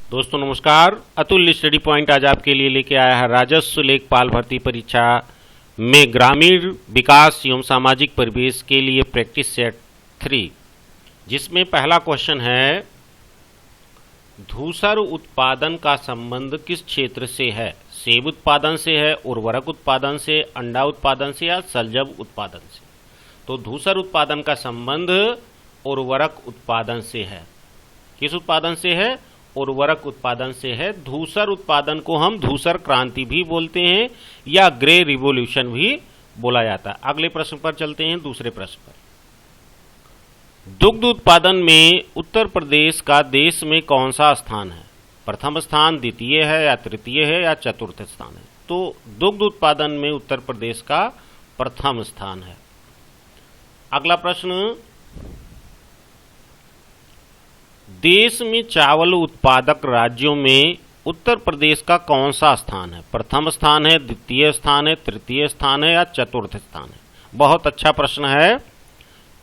दोस्तों नमस्कार। Atul study point आज आपके लिए लेके आया है राजस्व लेखपाल भर्ती परीक्षा में ग्रामीण विकास एवं सामाजिक परिवेश के लिए प्रैक्टिस सेट 3, जिसमें पहला क्वेश्चन है धूसर उत्पादन का संबंध किस क्षेत्र से है? सेब उत्पादन से है, उर्वरक उत्पादन से, अंडा उत्पादन से या सलजम उत्पादन से? तो धूसर उत्पादन का संबंध उर्वरक उत्पादन से है। किस उत्पादन से है? उर्वरक उत्पादन से है। धूसर उत्पादन को हम धूसर क्रांति भी बोलते हैं या ग्रे रिवॉल्यूशन भी बोला जाता है। अगले प्रश्न पर चलते हैं, दूसरे प्रश्न पर। दुग्ध उत्पादन में उत्तर प्रदेश का देश में कौन सा स्थान है? प्रथम स्थान, द्वितीय है या तृतीय है या चतुर्थ स्थान है? तो दुग्ध उत्पादन में उत्तर प्रदेश का प्रथम स्थान है। अगला प्रश्न, देश में चावल उत्पादक राज्यों में उत्तर प्रदेश का कौन सा स्थान है? प्रथम स्थान है, द्वितीय स्थान है, तृतीय स्थान है या चतुर्थ स्थान है? बहुत अच्छा प्रश्न है।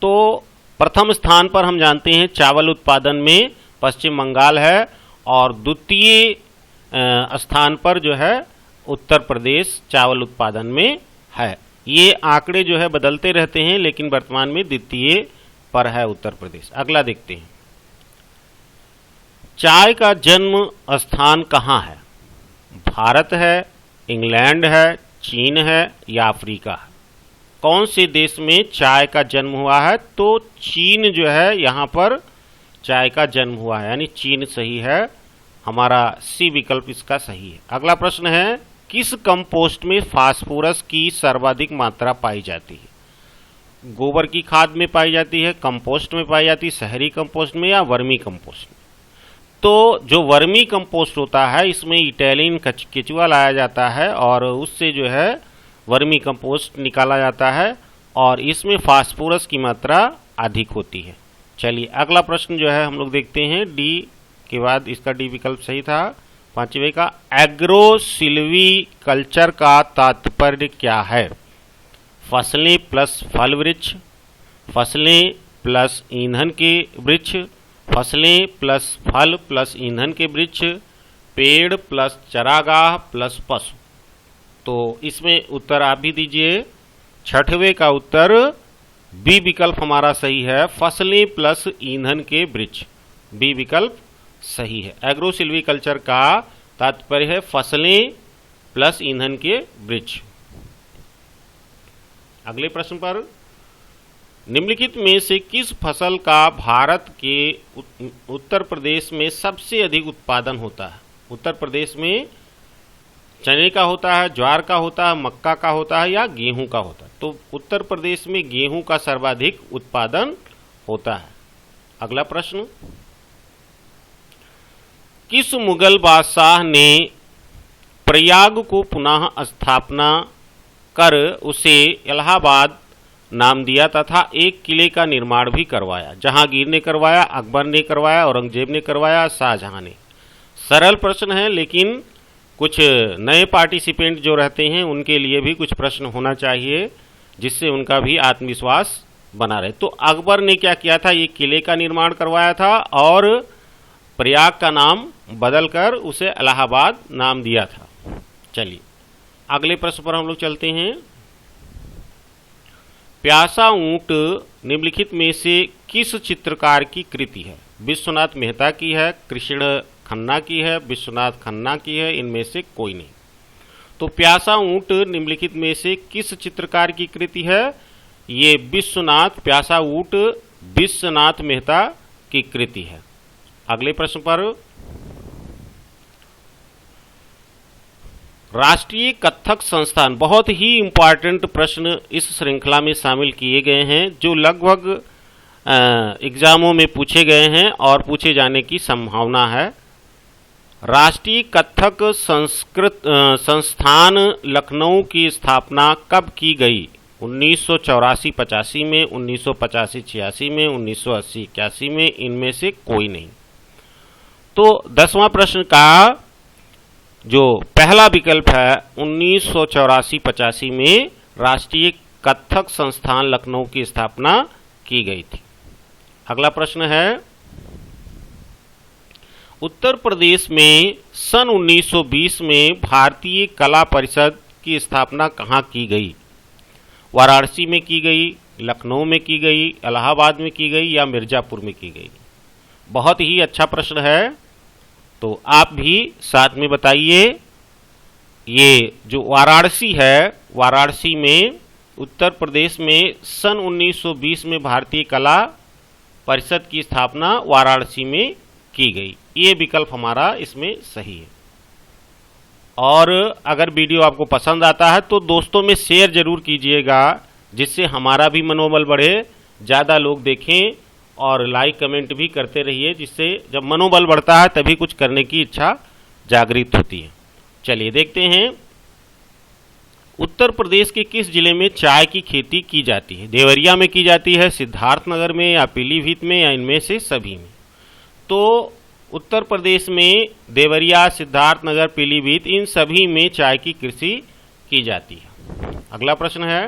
तो प्रथम स्थान पर हम जानते हैं चावल उत्पादन में पश्चिम बंगाल है और द्वितीय स्थान पर जो है उत्तर प्रदेश चावल उत्पादन में है। ये आंकड़े जो है बदलते रहते हैं, लेकिन वर्तमान में द्वितीय पर है उत्तर प्रदेश। अगला देखते हैं, चाय का जन्म स्थान कहाँ है? भारत है, इंग्लैंड है, चीन है या अफ्रीका है? कौन से देश में चाय का जन्म हुआ है? तो चीन जो है यहाँ पर चाय का जन्म हुआ है, यानी चीन सही है। हमारा सी विकल्प इसका सही है। अगला प्रश्न है, किस कंपोस्ट में फास्फोरस की सर्वाधिक मात्रा पाई जाती है? गोबर की खाद में पाई जाती है, कंपोस्ट में पाई जाती है, शहरी कंपोस्ट में या वर्मी कंपोस्ट में? तो जो वर्मी कंपोस्ट होता है इसमें इटैलिन केचुआ लाया जाता है और उससे जो है वर्मी कंपोस्ट निकाला जाता है और इसमें फास्फोरस की मात्रा अधिक होती है। चलिए अगला प्रश्न जो है हम लोग देखते हैं, डी के बाद इसका डी विकल्प सही था। पांचवें का, एग्रो सिल्वी कल्चर का तात्पर्य क्या है? फसलें प्लस फल वृक्ष, फसलें प्लस ईंधन के वृक्ष, फसलें प्लस फल प्लस ईंधन के वृक्ष, पेड़ प्लस चरागाह प्लस पशु। तो इसमें उत्तर आप भी दीजिए। छठवें का उत्तर बी विकल्प हमारा सही है, फसलें प्लस ईंधन के वृक्ष। बी विकल्प सही है। एग्रो सिल्वीकल्चर का तात्पर्य है फसलें प्लस ईंधन के वृक्ष। अगले प्रश्न पर, निम्नलिखित में से किस फसल का भारत के उत्तर प्रदेश में सबसे अधिक उत्पादन होता है? उत्तर प्रदेश में चने का होता है, ज्वार का होता है, मक्का का होता है या गेहूं का होता है? तो उत्तर प्रदेश में गेहूं का सर्वाधिक उत्पादन होता है। अगला प्रश्न, किस मुगल बादशाह ने प्रयाग को पुनः स्थापना कर उसे इलाहाबाद नाम दिया तथा एक किले का निर्माण भी करवाया? जहांगीर ने करवाया, अकबर ने करवाया, औरंगजेब ने करवाया, शाहजहां ने? सरल प्रश्न है, लेकिन कुछ नए पार्टिसिपेंट जो रहते हैं उनके लिए भी कुछ प्रश्न होना चाहिए जिससे उनका भी आत्मविश्वास बना रहे। तो अकबर ने क्या किया था? ये किले का निर्माण करवाया था और प्रयाग का नाम बदलकर उसे इलाहाबाद नाम दिया था। चलिए अगले प्रश्न पर हम लोग चलते हैं। प्यासा ऊंट निम्नलिखित में से किस चित्रकार की कृति है? विश्वनाथ मेहता की है, कृष्ण खन्ना की है, विश्वनाथ खन्ना की है, इनमें से कोई नहीं। तो प्यासा ऊंट निम्नलिखित में से किस चित्रकार की कृति है? ये प्यासा ऊंट विश्वनाथ मेहता की कृति है। अगले प्रश्न पर, राष्ट्रीय कथक संस्थान, बहुत ही इंपॉर्टेंट प्रश्न इस श्रृंखला में शामिल किए गए हैं जो लगभग एग्जामों में पूछे गए हैं और पूछे जाने की संभावना है। राष्ट्रीय कथक संस्थान लखनऊ की स्थापना कब की गई? 1984-85 में, 1985-86 में, 1980-81 में, इनमें से कोई नहीं। तो 10वां प्रश्न का जो पहला विकल्प है 1984-85 में राष्ट्रीय कथक संस्थान लखनऊ की स्थापना की गई थी। अगला प्रश्न है, उत्तर प्रदेश में सन 1920 में भारतीय कला परिषद की स्थापना कहाँ की गई? वाराणसी में की गई, लखनऊ में की गई, इलाहाबाद में की गई या मिर्जापुर में की गई? बहुत ही अच्छा प्रश्न है, तो आप भी साथ में बताइए। ये जो वाराणसी है, वाराणसी में उत्तर प्रदेश में सन 1920 में भारतीय कला परिषद की स्थापना वाराणसी में की गई। ये विकल्प हमारा इसमें सही है। और अगर वीडियो आपको पसंद आता है तो दोस्तों में शेयर जरूर कीजिएगा, जिससे हमारा भी मनोबल बढ़े, ज़्यादा लोग देखें, और लाइक कमेंट भी करते रहिए, जिससे जब मनोबल बढ़ता है तभी कुछ करने की इच्छा जागृत होती है। चलिए देखते हैं, उत्तर प्रदेश के किस जिले में चाय की खेती की जाती है? देवरिया में की जाती है, सिद्धार्थनगर में या पीलीभीत में या इनमें से सभी में? तो उत्तर प्रदेश में देवरिया, सिद्धार्थनगर, पीलीभीत, इन सभी में चाय की कृषि की जाती है। अगला प्रश्न है,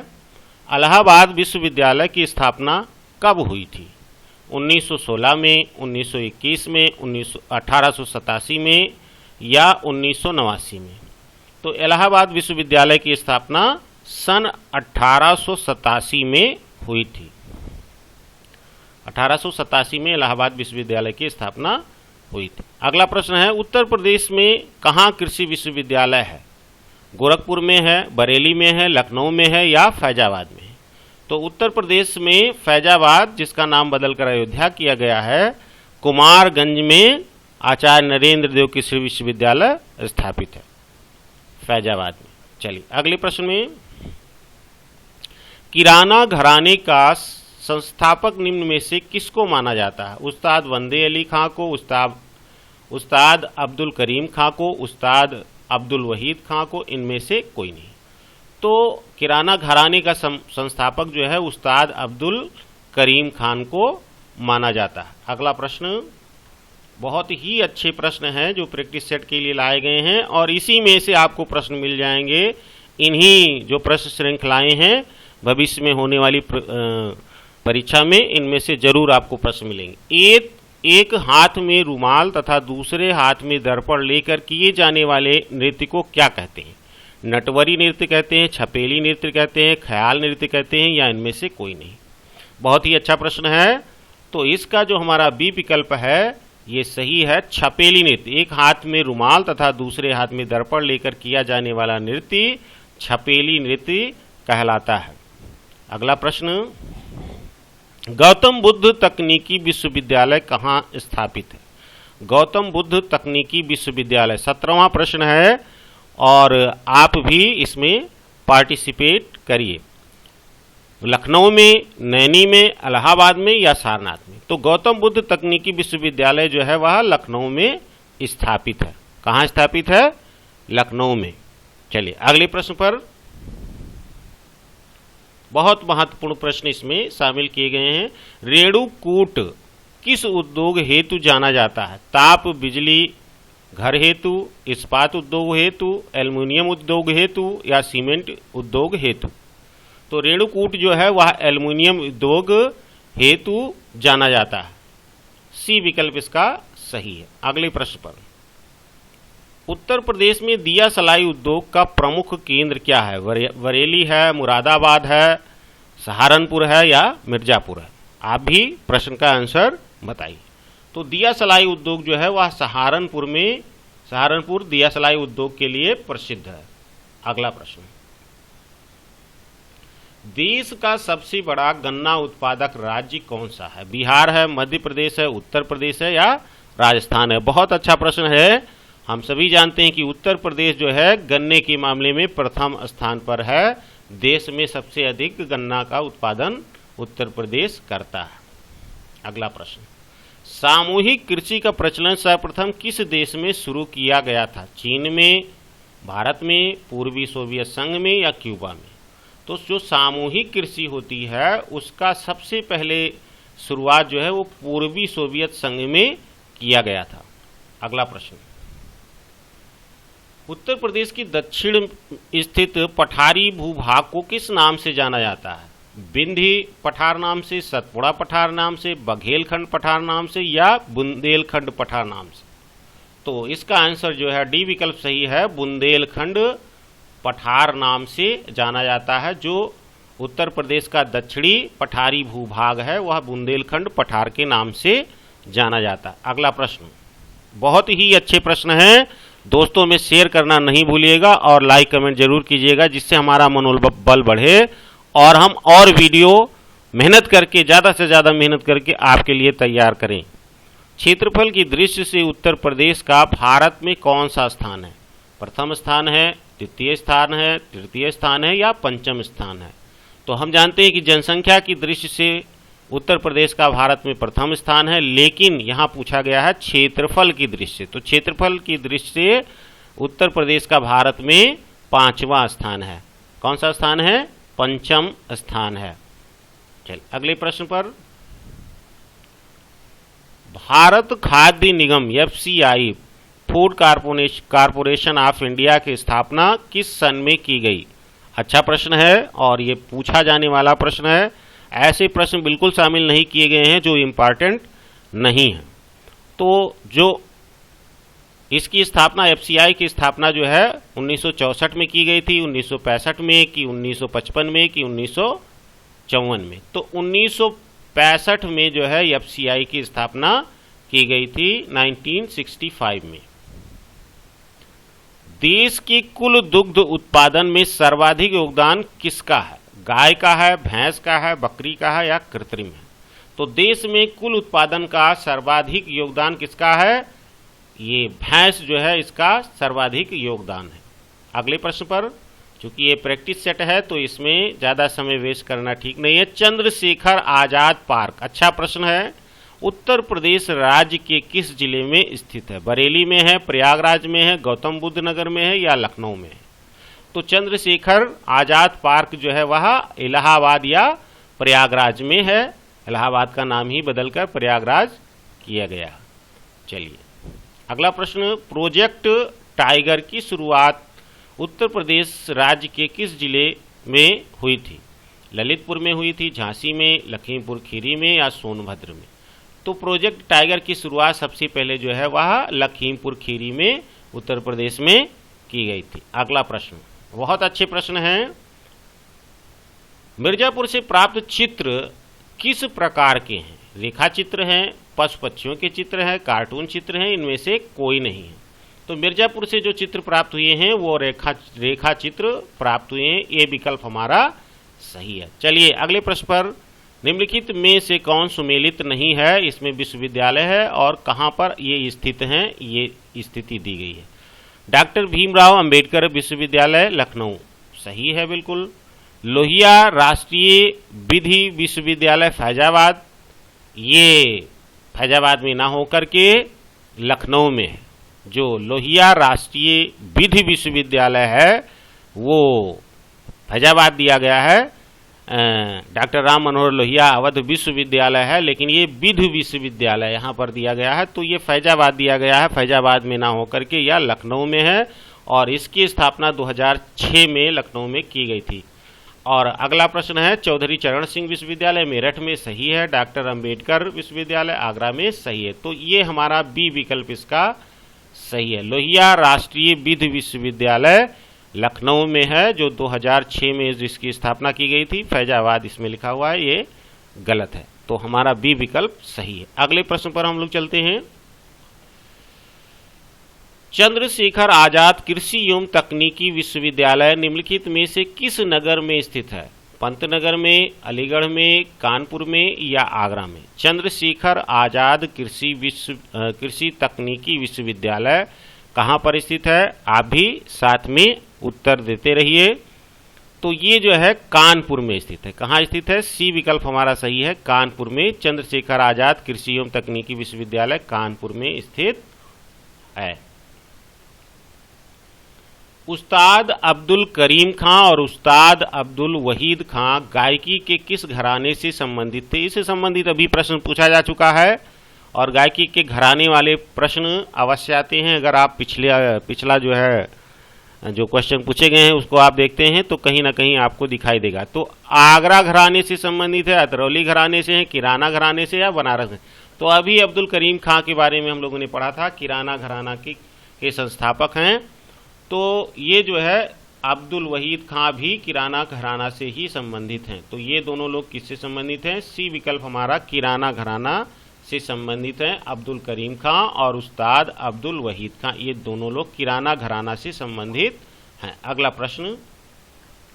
इलाहाबाद विश्वविद्यालय की स्थापना कब हुई थी? 1916 में, 1921 में, 1887 में या 1989 में? तो इलाहाबाद विश्वविद्यालय की स्थापना सन 1887 में हुई थी। 1887 में इलाहाबाद विश्वविद्यालय की स्थापना हुई थी। अगला प्रश्न है, उत्तर प्रदेश में कहाँ कृषि विश्वविद्यालय है? गोरखपुर में है, बरेली में है, लखनऊ में है या फैजाबाद में है? तो उत्तर प्रदेश में फैजाबाद, जिसका नाम बदलकर अयोध्या किया गया है, कुमारगंज में आचार्य नरेंद्र देव कृषि विश्वविद्यालय स्थापित है, फैजाबाद में। चलिए अगले प्रश्न में, किराना घराने का संस्थापक निम्न में से किसको माना जाता है? उस्ताद वंदे अली खां को, उस्ताद अब्दुल करीम खां को, उस्ताद अब्दुल वहीद खां को, इनमें से कोई नहीं। तो किराना घराने का संस्थापक जो है उस्ताद अब्दुल करीम खान को माना जाता है। अगला प्रश्न बहुत ही अच्छे प्रश्न हैं जो प्रैक्टिस सेट के लिए लाए गए हैं, और इसी में से आपको प्रश्न मिल जाएंगे। इन्हीं जो प्रश्न श्रृंखलाएं हैं भविष्य में होने वाली परीक्षा में, इनमें से जरूर आपको प्रश्न मिलेंगे। एक हाथ में रुमाल तथा दूसरे हाथ में दर्पण लेकर किए जाने वाले नृत्य को क्या कहते हैं? नटवरी नृत्य कहते हैं, छपेली नृत्य कहते हैं, ख्याल नृत्य कहते हैं या इनमें से कोई नहीं? बहुत ही अच्छा प्रश्न है। तो इसका जो हमारा बी विकल्प है ये सही है, छपेली नृत्य। एक हाथ में रुमाल तथा दूसरे हाथ में दर्पण लेकर किया जाने वाला नृत्य छपेली नृत्य कहलाता है। अगला प्रश्न, गौतम बुद्ध तकनीकी विश्वविद्यालय कहाँ स्थापित है? गौतम बुद्ध तकनीकी विश्वविद्यालय 17वां प्रश्न है, और आप भी इसमें पार्टिसिपेट करिए। लखनऊ में, नैनी में, इलाहाबाद में या सारनाथ में? तो गौतम बुद्ध तकनीकी विश्वविद्यालय जो है वह लखनऊ में स्थापित है। कहाँ स्थापित है? लखनऊ में। चलिए अगले प्रश्न पर, बहुत महत्वपूर्ण प्रश्न इसमें शामिल किए गए हैं। रेणुकूट किस उद्योग हेतु जाना जाता है? ताप बिजली घर हेतु, इस्पात उद्योग हेतु, एल्युमिनियम उद्योग हेतु या सीमेंट उद्योग हेतु? तो रेणुकूट जो है वह एल्युमिनियम उद्योग हेतु जाना जाता है। सी विकल्प इसका सही है। अगले प्रश्न पर, उत्तर प्रदेश में दिया सलाई उद्योग का प्रमुख केंद्र क्या है? बरेली है, मुरादाबाद है, सहारनपुर है या मिर्जापुर है? आप भी प्रश्न का आंसर बताइए। तो दिया सलाई उद्योग जो है वह सहारनपुर दिया सलाई उद्योग के लिए प्रसिद्ध है। अगला प्रश्न, देश का सबसे बड़ा गन्ना उत्पादक राज्य कौन सा है? बिहार है, मध्य प्रदेश है, उत्तर प्रदेश है या राजस्थान है? बहुत अच्छा प्रश्न है। हम सभी जानते हैं कि उत्तर प्रदेश जो है गन्ने के मामले में प्रथम स्थान पर है। देश में सबसे अधिक गन्ना का उत्पादन उत्तर प्रदेश करता है। अगला प्रश्न, सामूहिक कृषि का प्रचलन सर्वप्रथम किस देश में शुरू किया गया था? चीन में, भारत में, पूर्वी सोवियत संघ में या क्यूबा में? तो जो सामूहिक कृषि होती है उसका सबसे पहले शुरुआत जो है वो पूर्वी सोवियत संघ में किया गया था। अगला प्रश्न, उत्तर प्रदेश की दक्षिण स्थित पठारी भूभाग को किस नाम से जाना जाता है? विंध्य पठार नाम से, सतपुड़ा पठार नाम से, बघेलखंड पठार नाम से या बुंदेलखंड पठार नाम से? तो इसका आंसर जो है डी विकल्प सही है। बुंदेलखंड पठार नाम से जाना जाता है। जो उत्तर प्रदेश का दक्षिणी पठारी भूभाग है वह बुंदेलखंड पठार के नाम से जाना जाता है। अगला प्रश्न बहुत ही अच्छे प्रश्न हैं, दोस्तों में शेयर करना नहीं भूलिएगा और लाइक कमेंट जरूर कीजिएगा, जिससे हमारा मनोबल बढ़े और हम और वीडियो मेहनत करके ज़्यादा से ज़्यादा मेहनत करके आपके लिए तैयार करें। क्षेत्रफल की दृष्टि से उत्तर प्रदेश का भारत में कौन सा स्थान है? प्रथम स्थान है, द्वितीय स्थान है, तृतीय स्थान है या पंचम स्थान है? तो हम जानते हैं कि जनसंख्या की दृष्टि से उत्तर प्रदेश का भारत में प्रथम स्थान है, लेकिन यहाँ पूछा गया है क्षेत्रफल की दृष्टि से। तो क्षेत्रफल की दृष्टि से उत्तर प्रदेश का भारत में 5वां स्थान है। कौन सा स्थान है? पंचम स्थान है। चल अगले प्रश्न पर। भारत खाद्य निगम FCI food corporation of India की स्थापना किस सन में की गई? अच्छा प्रश्न है और ये पूछा जाने वाला प्रश्न है। ऐसे प्रश्न बिल्कुल शामिल नहीं किए गए हैं जो इम्पॉर्टेंट नहीं है। तो जो इसकी स्थापना FCI की स्थापना जो है 1964 में की गई थी, 1965 में कि 1955 में कि 1954 में? तो 1965 में जो है FCI की स्थापना की गई थी 1965 में। देश के कुल दुग्ध उत्पादन में सर्वाधिक योगदान किसका है? गाय का है, भैंस का है, बकरी का है या कृत्रिम है? तो देश में कुल उत्पादन का सर्वाधिक योगदान किसका है? ये भैंस जो है इसका सर्वाधिक योगदान है। अगले प्रश्न पर, चूंकि ये प्रैक्टिस सेट है तो इसमें ज़्यादा समय वेस्ट करना ठीक नहीं है। चंद्रशेखर आजाद पार्क, अच्छा प्रश्न है, उत्तर प्रदेश राज्य के किस जिले में स्थित है? बरेली में है, प्रयागराज में है, गौतम बुद्ध नगर में है या लखनऊ में है? तो चंद्रशेखर आजाद पार्क जो है वह इलाहाबाद या प्रयागराज में है। इलाहाबाद का नाम ही बदलकर प्रयागराज किया गया। चलिए अगला प्रश्न। प्रोजेक्ट टाइगर की शुरुआत उत्तर प्रदेश राज्य के किस जिले में हुई थी? ललितपुर में हुई थी, झांसी में, लखीमपुर खीरी में या सोनभद्र में? तो प्रोजेक्ट टाइगर की शुरुआत सबसे पहले जो है वह लखीमपुर खीरी में उत्तर प्रदेश में की गई थी। अगला प्रश्न बहुत अच्छे प्रश्न हैं। मिर्जापुर से प्राप्त चित्र किस प्रकार के हैं? रेखा चित्र हैं, पशु पक्षियों के चित्र हैं, कार्टून चित्र हैं, इनमें से कोई नहीं है। तो मिर्जापुर से जो चित्र प्राप्त हुए हैं वो रेखा चित्र प्राप्त हुए हैं। ये विकल्प हमारा सही है। चलिए अगले प्रश्न पर। निम्नलिखित में से कौन सुमेलित नहीं है? इसमें विश्वविद्यालय है और कहाँ पर ये स्थित हैं, ये स्थिति दी गई है। डॉक्टर भीमराव अंबेडकर विश्वविद्यालय लखनऊ, सही है बिल्कुल। लोहिया राष्ट्रीय विधि विश्वविद्यालय फैजाबाद, ये फैजाबाद में ना होकर के लखनऊ में है। जो लोहिया राष्ट्रीय विधि विश्वविद्यालय है वो फैजाबाद दिया गया है। डॉक्टर राम मनोहर लोहिया अवध विश्वविद्यालय है, लेकिन ये विधि विश्वविद्यालय यहाँ पर दिया गया है, तो ये फैजाबाद दिया गया है। फैजाबाद में ना होकर के यह लखनऊ में है और इसकी स्थापना 2006 में लखनऊ में की गई थी। और अगला प्रश्न है, चौधरी चरण सिंह विश्वविद्यालय मेरठ में, सही है। डॉक्टर अंबेडकर विश्वविद्यालय आगरा में, सही है। तो ये हमारा बी विकल्प इसका सही है। लोहिया राष्ट्रीय विधि विश्वविद्यालय लखनऊ में है, जो 2006 में जिसकी स्थापना की गई थी। फैजाबाद इसमें लिखा हुआ है, ये गलत है। तो हमारा बी विकल्प सही है। अगले प्रश्न पर हम लोग चलते हैं। चंद्रशेखर आजाद कृषि एवं तकनीकी विश्वविद्यालय निम्नलिखित में से किस नगर में स्थित है? पंतनगर में, अलीगढ़ में, कानपुर में या आगरा में? चंद्रशेखर आजाद कृषि तकनीकी विश्वविद्यालय कहाँ पर स्थित है? आप भी साथ में उत्तर देते रहिए। तो ये जो है कानपुर में स्थित है। कहाँ स्थित है? सी विकल्प हमारा सही है, कानपुर में। चंद्रशेखर आजाद कृषि एवं तकनीकी विश्वविद्यालय कानपुर में स्थित है। उस्ताद अब्दुल करीम खां और उस्ताद अब्दुल वहीद खां गायकी के किस घराने से संबंधित थे? इससे संबंधित अभी प्रश्न पूछा जा चुका है और गायकी के घराने वाले प्रश्न अवश्य आते हैं। अगर आप पिछला जो है जो क्वेश्चन पूछे गए हैं उसको आप देखते हैं तो कहीं ना कहीं आपको दिखाई देगा। तो आगरा घराने से संबंधित है, अतरौली घराने से है, किराना घराने से या बनारस है? तो अभी अब्दुल करीम खां के बारे में हम लोगों ने पढ़ा था, किराना घराना के संस्थापक हैं। तो ये जो है अब्दुल वहीद खां भी किराना घराना से ही संबंधित हैं। तो ये दोनों लोग किससे संबंधित हैं? सी विकल्प हमारा किराना घराना से संबंधित हैं। अब्दुल करीम खां और उस्ताद अब्दुल वहीद खां, ये दोनों लोग किराना घराना से संबंधित हैं। अगला प्रश्न,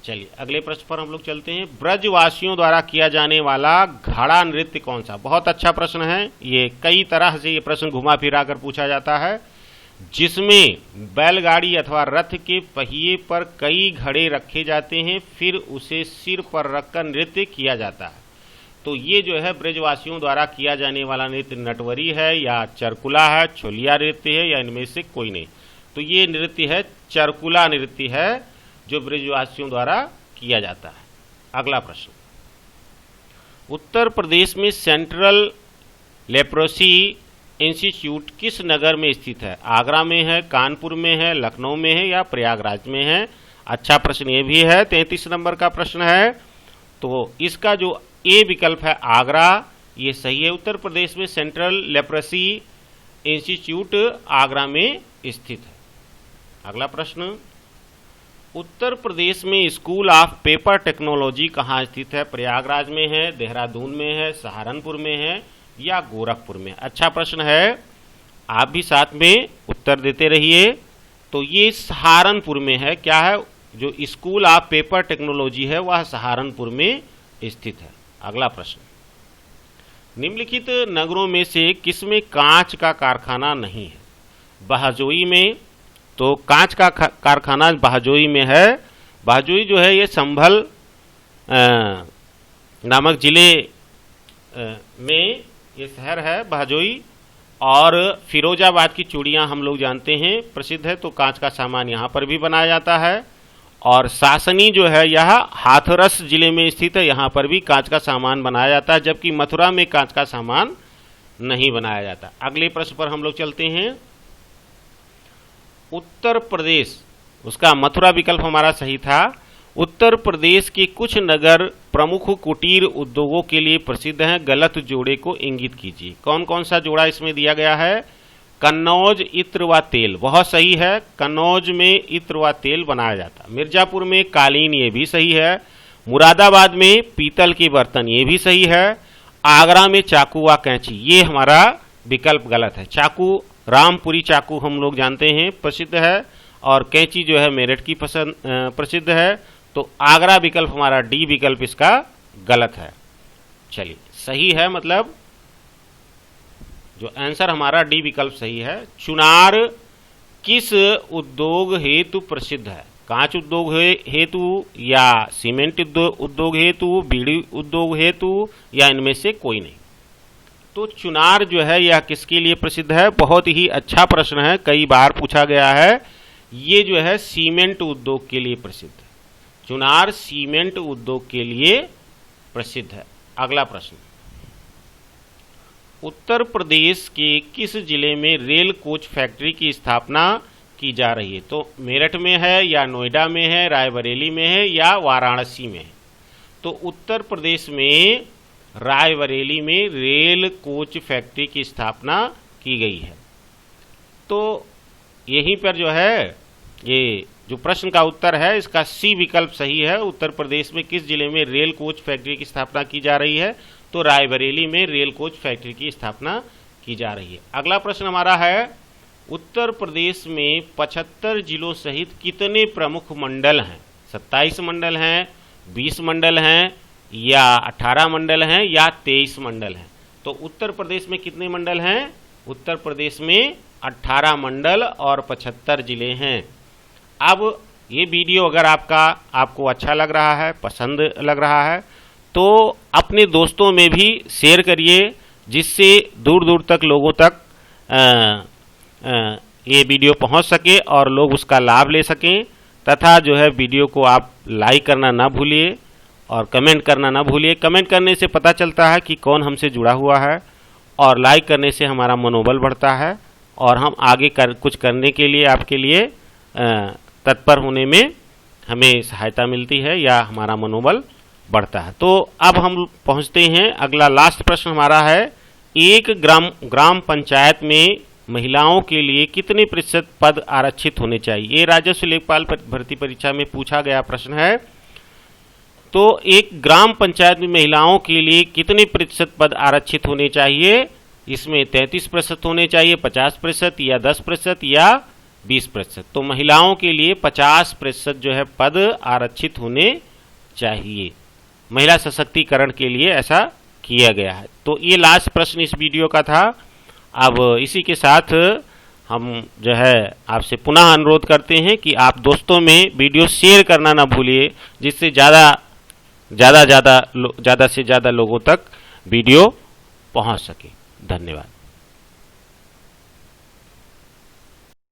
चलिए अगले प्रश्न पर हम लोग चलते हैं। ब्रजवासियों द्वारा किया जाने वाला घड़ा नृत्य कौन सा? बहुत अच्छा प्रश्न है। ये कई तरह से ये प्रश्न घुमा फिरा कर पूछा जाता है, जिसमें बैलगाड़ी अथवा रथ के पहिए पर कई घड़े रखे जाते हैं, फिर उसे सिर पर रखकर नृत्य किया जाता है। तो ये जो है ब्रजवासियों द्वारा किया जाने वाला नृत्य नटवरी है या चरकुला है, छोलिया नृत्य है, या इनमें से कोई नहीं। तो ये नृत्य है चरकुला नृत्य है, जो ब्रजवासियों द्वारा किया जाता है। अगला प्रश्न, उत्तर प्रदेश में सेंट्रल लेप्रोसी इंस्टीट्यूट किस नगर में स्थित है? आगरा में है, कानपुर में है, लखनऊ में है, या प्रयागराज में है? अच्छा प्रश्न ये भी है, 33 नंबर का प्रश्न है। तो इसका जो ए विकल्प है आगरा, ये सही है। उत्तर प्रदेश में सेंट्रल लेप्रोसी इंस्टीट्यूट आगरा में स्थित है। अगला प्रश्न, उत्तर प्रदेश में स्कूल ऑफ पेपर टेक्नोलॉजी कहाँ स्थित है? प्रयागराज में है, देहरादून में है, सहारनपुर में है, या गोरखपुर में? अच्छा प्रश्न है, आप भी साथ में उत्तर देते रहिए। तो ये सहारनपुर में है। क्या है? जो स्कूल ऑफ पेपर टेक्नोलॉजी है वह सहारनपुर में स्थित है। अगला प्रश्न, निम्नलिखित नगरों में से किसमें कांच का कारखाना नहीं है? बहजोई में, तो कांच का कारखाना बहजोई में है। बहजोई जो है ये संभल नामक जिले में ये शहर है बहजोई। और फिरोजाबाद की चूड़ियाँ हम लोग जानते हैं प्रसिद्ध है, तो कांच का सामान यहाँ पर भी बनाया जाता है। और सासनी जो है यह हाथरस जिले में स्थित है, यहाँ पर भी कांच का सामान बनाया जाता है, जबकि मथुरा में कांच का सामान नहीं बनाया जाता। अगले प्रश्न पर हम लोग चलते हैं। उत्तर प्रदेश, उसका मथुरा विकल्प हमारा सही था। उत्तर प्रदेश के कुछ नगर प्रमुख कुटीर उद्योगों के लिए प्रसिद्ध हैं, गलत जोड़े को इंगित कीजिए। कौन कौन सा जोड़ा इसमें दिया गया है? कन्नौज इत्र व तेल, बहुत सही है। कन्नौज में इत्र व तेल बनाया जाता है। मिर्जापुर में कालीन, ये भी सही है। मुरादाबाद में पीतल के बर्तन, ये भी सही है। आगरा में चाकू व कैंची, ये हमारा विकल्प गलत है। चाकू रामपुरी चाकू हम लोग जानते हैं प्रसिद्ध है, और कैंची जो है मेरठ की प्रसिद्ध है। तो आगरा विकल्प हमारा डी विकल्प इसका गलत है। चलिए सही है, मतलब जो आंसर हमारा डी विकल्प सही है। चुनार किस उद्योग हेतु प्रसिद्ध है? कांच उद्योग हेतु, या सीमेंट उद्योग हेतु, बीड़ी उद्योग हेतु, या इनमें से कोई नहीं। तो चुनार जो है यह किसके लिए प्रसिद्ध है? बहुत ही अच्छा प्रश्न है, कई बार पूछा गया है। ये जो है सीमेंट उद्योग के लिए प्रसिद्ध है। चुनार सीमेंट उद्योग के लिए प्रसिद्ध है। अगला प्रश्न, उत्तर प्रदेश के किस जिले में रेल कोच फैक्ट्री की स्थापना की जा रही है? तो मेरठ में है, या नोएडा में है, रायबरेली में है, या वाराणसी में है? तो उत्तर प्रदेश में रायबरेली में रेल कोच फैक्ट्री की स्थापना की गई है। तो यहीं पर जो है ये जो प्रश्न का उत्तर है इसका सी विकल्प सही है। उत्तर प्रदेश में किस जिले में रेल कोच फैक्ट्री की स्थापना की जा रही है? तो रायबरेली में रेल कोच फैक्ट्री की स्थापना की जा रही है। अगला प्रश्न हमारा है, उत्तर प्रदेश में 75 जिलों सहित कितने प्रमुख मंडल हैं? 27 मंडल हैं, 20 मंडल हैं, या 18 मंडल हैं, या 23 मंडल हैं? तो उत्तर प्रदेश में कितने मंडल हैं? उत्तर प्रदेश में 18 मंडल और 75 जिले हैं। अब ये वीडियो अगर आपको अच्छा लग रहा है, पसंद लग रहा है, तो अपने दोस्तों में भी शेयर करिए, जिससे दूर दूर तक लोगों तक ये वीडियो पहुंच सके और लोग उसका लाभ ले सकें। तथा जो है वीडियो को आप लाइक करना ना भूलिए और कमेंट करना ना भूलिए। कमेंट करने से पता चलता है कि कौन हमसे जुड़ा हुआ है, और लाइक करने से हमारा मनोबल बढ़ता है और हम आगे कुछ करने के लिए आपके लिए तत्पर होने में हमें सहायता मिलती है या हमारा मनोबल बढ़ता है। तो अब हम पहुंचते हैं, अगला लास्ट प्रश्न हमारा है एक ग्राम पंचायत में महिलाओं के लिए कितने प्रतिशत पद आरक्षित होने चाहिए? ये राजस्व लेखपाल भर्ती परीक्षा में पूछा गया प्रश्न है। तो एक ग्राम पंचायत में महिलाओं के लिए कितने प्रतिशत पद आरक्षित होने चाहिए? इसमें 33% होने चाहिए, 50% या 10% या 20%। तो महिलाओं के लिए 50% जो है पद आरक्षित होने चाहिए। महिला सशक्तिकरण के लिए ऐसा किया गया है। तो ये लास्ट प्रश्न इस वीडियो का था। अब इसी के साथ हम जो है आपसे पुनः अनुरोध करते हैं कि आप दोस्तों में वीडियो शेयर करना ना भूलिए, जिससे ज़्यादा से ज़्यादा लोगों तक वीडियो पहुंच सके। धन्यवाद।